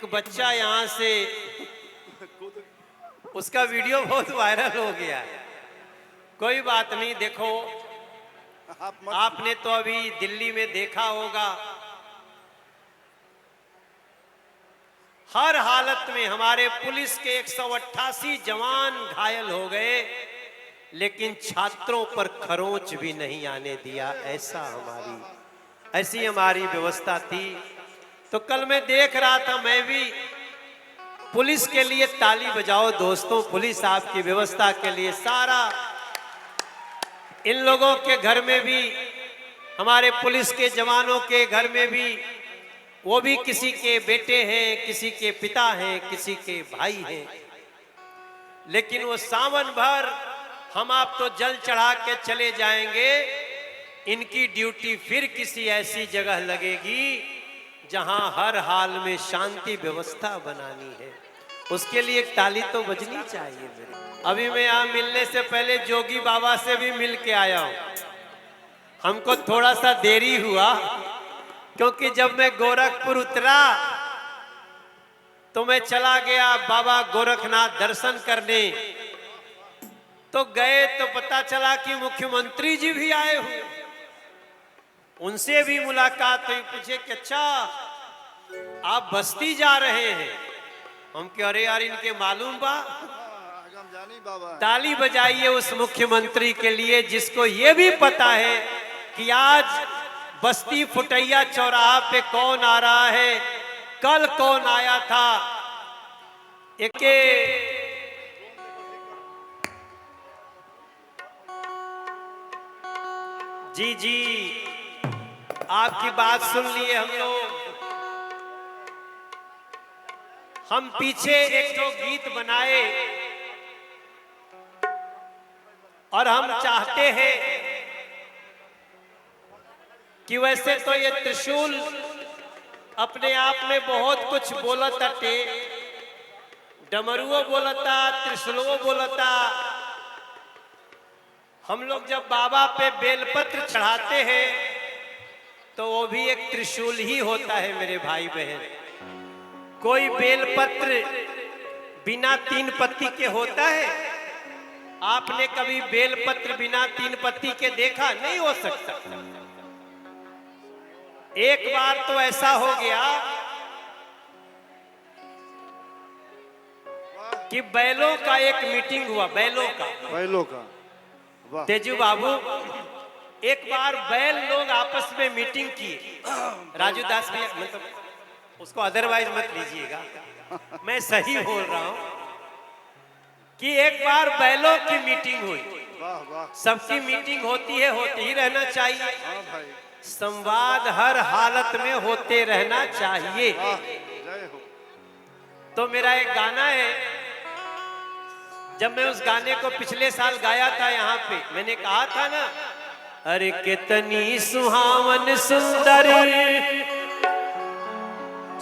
एक बच्चा यहाँ से उसका वीडियो बहुत वायरल हो गया है। कोई बात नहीं, देखो आपने तो अभी दिल्ली में देखा होगा, हर हालत में हमारे पुलिस के 188 जवान घायल हो गए, लेकिन छात्रों पर खरोंच भी नहीं आने दिया। ऐसी हमारी व्यवस्था थी। तो कल मैं देख रहा था, मैं भी पुलिस के लिए ताली बजाओ दोस्तों, पुलिस आपकी व्यवस्था के लिए सारा, इन लोगों के घर में भी, हमारे पुलिस के जवानों के घर में भी, वो भी किसी के बेटे हैं, किसी के पिता हैं, किसी के भाई हैं, लेकिन वो सावन भर हम आप तो जल चढ़ा के चले जाएंगे, इनकी ड्यूटी फिर किसी ऐसी जगह लगेगी जहां हर हाल में शांति व्यवस्था बनानी है। उसके लिए एक ताली तो बजनी चाहिए मेरे। अभी मैं यहाँ मिलने से पहले जोगी बाबा से भी मिल के आया हूँ। हमको थोड़ा सा देरी हुआ, क्योंकि जब मैं गोरखपुर उतरा तो मैं चला गया बाबा गोरखनाथ दर्शन करने। तो गए तो पता चला कि मुख्यमंत्री जी भी आए हुए, उनसे भी मुलाकात हुई। पूछे कि अच्छा आप बस्ती जा रहे हैं? हम कह अरे यार इनके मालूम बा। ताली बजाइए उस मुख्यमंत्री के लिए जिसको ये भी पता है कि आज बस्ती फुटैया चौराहा पे कौन आ रहा है, कल कौन आया था। जी आपकी बात सुन लिए हम लोग। हम पीछे एक तो गीत बनाए और हम चाहते हैं कि वैसे तो ये त्रिशूल अपने आप में बहुत कुछ बोलता टे, डमरुओ बोलता, त्रिशूलो बोलता। हम लोग जब बाबा पे बेलपत्र चढ़ाते हैं तो वो भी एक त्रिशूल ही होता है मेरे भाई बहन। कोई बेलपत्र बिना 3 पत्ती के होता है? आपने कभी बेलपत्र बिना 3 पत्ती के देखा? नहीं हो सकता। एक बार तो ऐसा हो गया कि बैलों का एक मीटिंग हुआ, बैलों का तेजू बाबू, एक बार बैल लोग आपस में मीटिंग की। राजू दास भी, मतलब उसको अदरवाइज मत लीजिएगा, मैं सही बोल रहा हूं कि एक बार बैलों की मीटिंग हुई। सबकी मीटिंग होती है, होती ही रहना चाहिए। संवाद हर हालत में होते रहना चाहिए। तो मेरा एक गाना है, जब मैं उस गाने को पिछले साल गाया था यहाँ पे, मैंने कहा था ना, अरे कितनी सुहावन सुंदर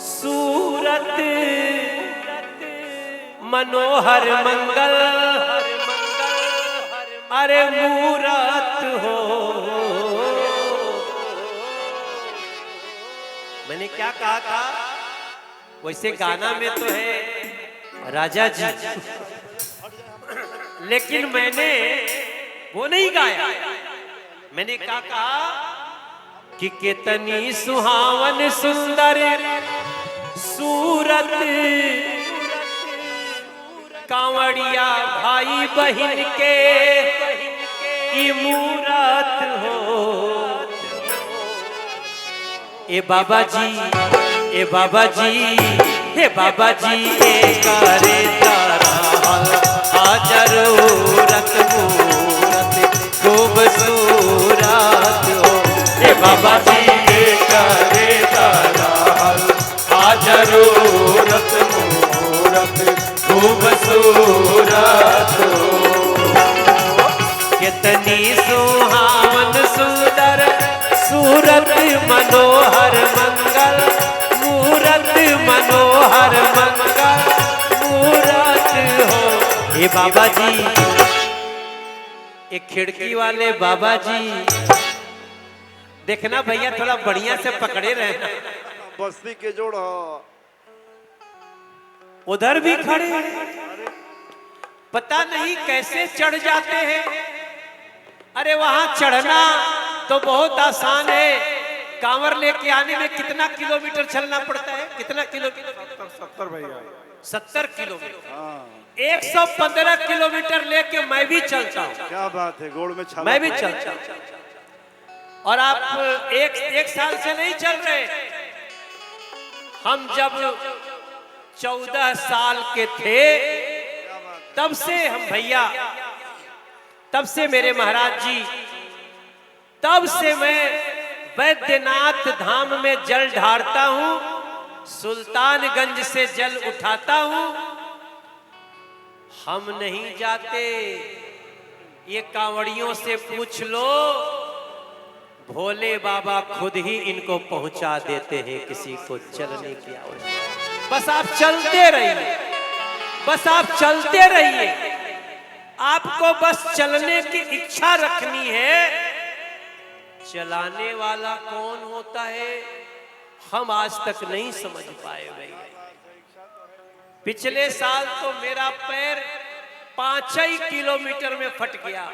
सूरत मनोहर मंगल, अरे मूरत हो। मैंने क्या कहा था? वैसे गाना में तो है राजा जी, लेकिन मैंने वो नहीं गाया। मैंने क्या कहा कि कितनी सुहावन सुंदर सूरत कांवड़िया भाई बहन के की मूरत हो। ए बाबा जी, ए बाबा जी, हे बाबा जी, ए करे तारा जरूरत मूरत खूबसूरत हो। हे बाबा जी करे दलाल, आ जरूरत मूरत खूबसूरत हो। कितनी सुहावन सुंदर सूरत मनोहर मंगल, मूरत मनोहर मंगल मूरत हो। हे बाबा जी, एक खिड़की वाले बाबा जी, देखना भैया थोड़ा बढ़िया से पकड़े रहना। बस्ती के जोड़ उधर भी खड़े हैं, पता नहीं कैसे चढ़ जाते हैं। अरे वहां चढ़ना तो बहुत आसान है, कांवर लेके आने में कितना किलोमीटर चलना पड़ता है? कितना किलोमीटर? 70 भैया, 70 किलोमीटर। हाँ 115 किलोमीटर लेके मैं भी चलता हूँ। क्या बात है, गोड़ में छाला मैं भी चलता हूँ। और आप एक साल से नहीं चल रहे। हम जब 14 साल के थे तब से हम भैया, तब से मेरे महाराज जी, तब से मैं बैद्यनाथ धाम में जल ढारता हूं, सुल्तानगंज से जल उठाता हूं। हम नहीं जाते, ये कांवड़ियों से पूछ लो, भोले बाबा खुद ही इनको पहुंचा देते हैं। किसी को चलने की आवश्यकता, बस आप चलते रहिए, बस आप चलते रहिए। आपको बस चलने की इच्छा रखनी है। चलाने वाला कौन होता है हम आज तक नहीं समझ पाए भैया। पिछले साल तो मेरा पैर 5 ही किलोमीटर में फट गया।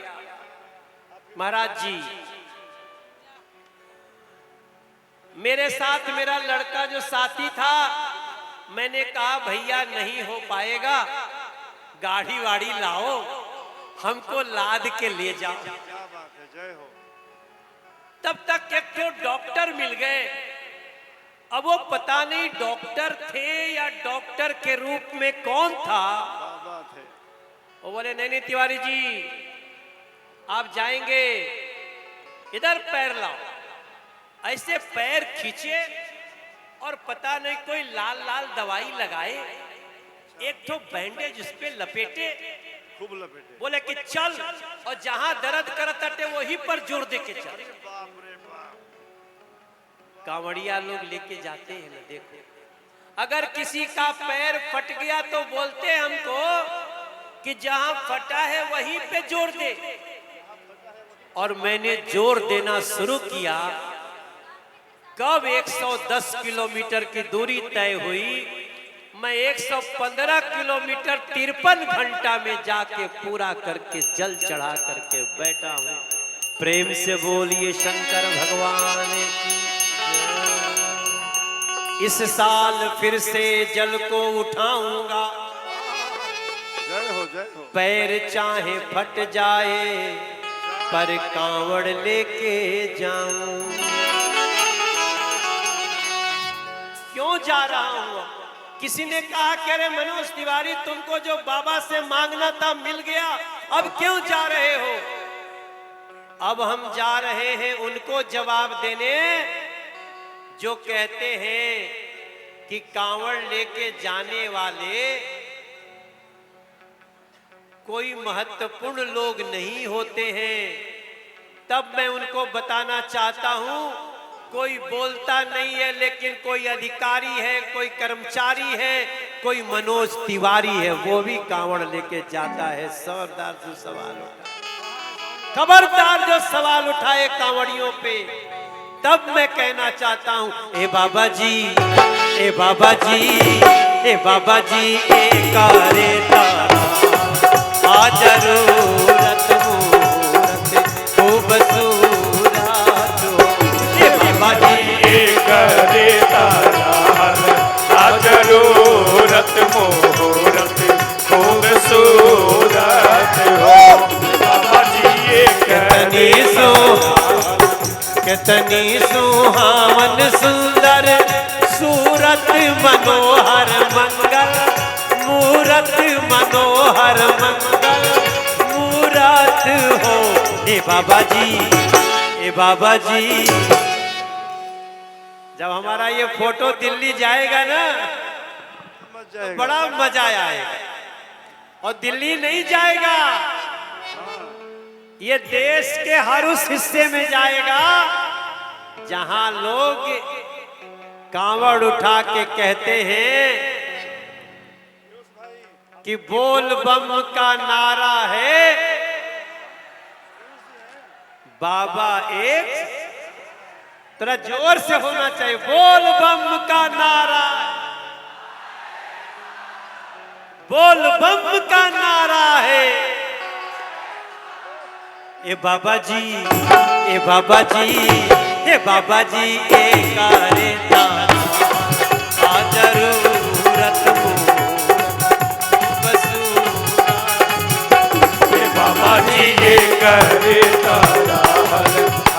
महाराज जी, मेरे साथ मेरा लड़का जो साथी था, मैंने कहा भैया नहीं हो पाएगा, गाड़ी वाड़ी लाओ, हमको लाद के ले जाओ। क्या बात है, जय हो। तब तक एक तो डॉक्टर मिल गए। अब वो पता नहीं डॉक्टर थे या डॉक्टर के रूप में कौन था। क्या बात है, वो बोले नहीं नहीं तिवारी जी, आप जाएंगे, इधर पैर लाओ। ऐसे पैर खींचे और पता नहीं कोई लाल लाल दवाई लगाए, एक तो बैंडेज उस पे लपेटे, खूब लपेटे। बोले कि चल, और जहां दर्द करते वहीं पर जोर दे के चल। बाप रे बाप, कांवड़िया लोग लेके जाते हैं ना, देखो, अगर किसी का पैर फट गया तो बोलते हैं हमको कि जहां फटा है वहीं पे जोर दे। और मैंने जोर देना शुरू किया। कब 110 किलोमीटर की दूरी तय हुई, मैं 115 किलोमीटर 53 घंटा में जाके पूरा करके जल चढ़ा करके बैठा हूं। प्रेम से बोलिए शंकर भगवान की जय। इस साल फिर से जल को उठाऊंगा, जय हो जय हो। पैर चाहे फट जाए पर कांवड़ लेके जाऊं। क्यों जा रहा हूं? किसी ने कहा कि अरे मनोज तिवारी, तुमको जो बाबा से मांगना था मिल गया, अब क्यों जा रहे हो? अब हम जा रहे हैं उनको जवाब देने जो कहते हैं कि कांवड़ लेके जाने वाले कोई महत्वपूर्ण लोग नहीं होते हैं। तब मैं उनको बताना चाहता हूं, कोई बोलता नहीं है लेकिन कोई अधिकारी है, कोई कर्मचारी है, कोई मनोज तिवारी है, वो भी कांवड़ लेके जाता है। खबरदार जो सवाल उठाए, खबरदार जो सवाल उठाए कांवड़ियों पे, तब मैं कहना चाहता हूं, ए बाबा जी, ए बाबा जी, ए बाबा जी, ए कारेता आ जरूरत मूरत खूबसूरत हो। ए बाबा जी, ए देता आ जरूरत मोहरत खूबसूरत हो। बाबा जी ये कितनी सुहावन सुंदर सूरत मनोहर मंगल मूरत मनोहर मंगल मूरत हो। ए बाबा जी, ए बाबा जी, जब हमारा ये फोटो दिल्ली जाएगा ना मजा आएगा। बड़ा मजा आएगा। और दिल्ली नहीं जाएगा, ये देश के हर उस हिस्से में जाएगा जहां लोग कांवड़ उठा के कहते हैं कि बोल बम का नारा है, बाबा एक, थोड़ा जोर से होना चाहिए, बोल बम का नारा, बोल बम का नारा है। ए बाबा जी, ए बाबा जी, ए बाबा जी के करे आ जरूरत बाबा जी ये करे तारा हल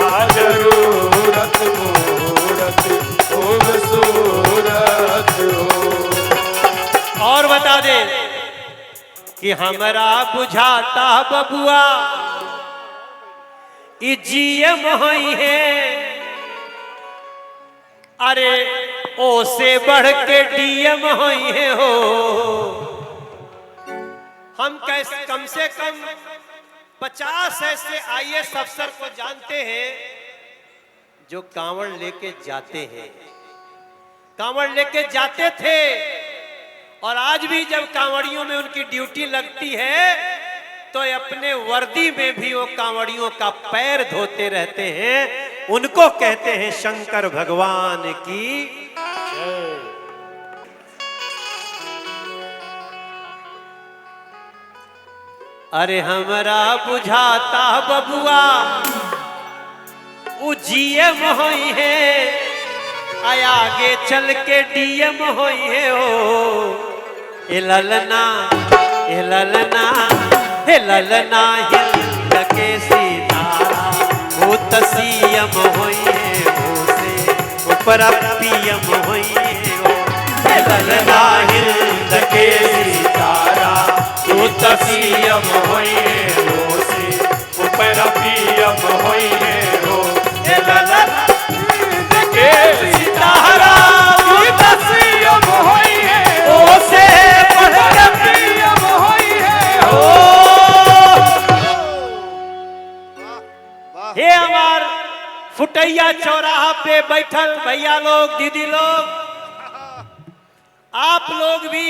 आ जरूरत मूरत खूबसूरत हो। और बता दे कि हमरा बुझाता बबुआ इजिए मोही है, अरे ओ से बढ़ के डीएम होई है हो। हम कैसे कम से कम 50 ऐसे आईएएस अफसर को जानते हैं जो कांवड़ लेके जाते हैं, कांवड़ लेके जाते थे, और आज भी जब कांवड़ियों में उनकी ड्यूटी लगती है तो अपने वर्दी में भी वो कांवड़ियों का पैर धोते रहते हैं। उनको कहते हैं शंकर भगवान की जय। अरे हमरा बुझाता बबुआ जीएम होई है, आगे चल के डीएम होई है हो। ए ललना, ए ललना, हे ललना हिल के सितारा, वो तसीयम होई है हो से ऊपर पीएम होई है हो। हे ललना हिल के सितारा, वो तसीयम होई है हो से ऊपर पीयम होई है हो। हे ललना के सितारा वो तसीयम होई है ओ से ऊपर पीयम होई है हो। हे हमार फुटैया चौराहा पे बैठल भैया लोग, दीदी लोग, आप लोग भी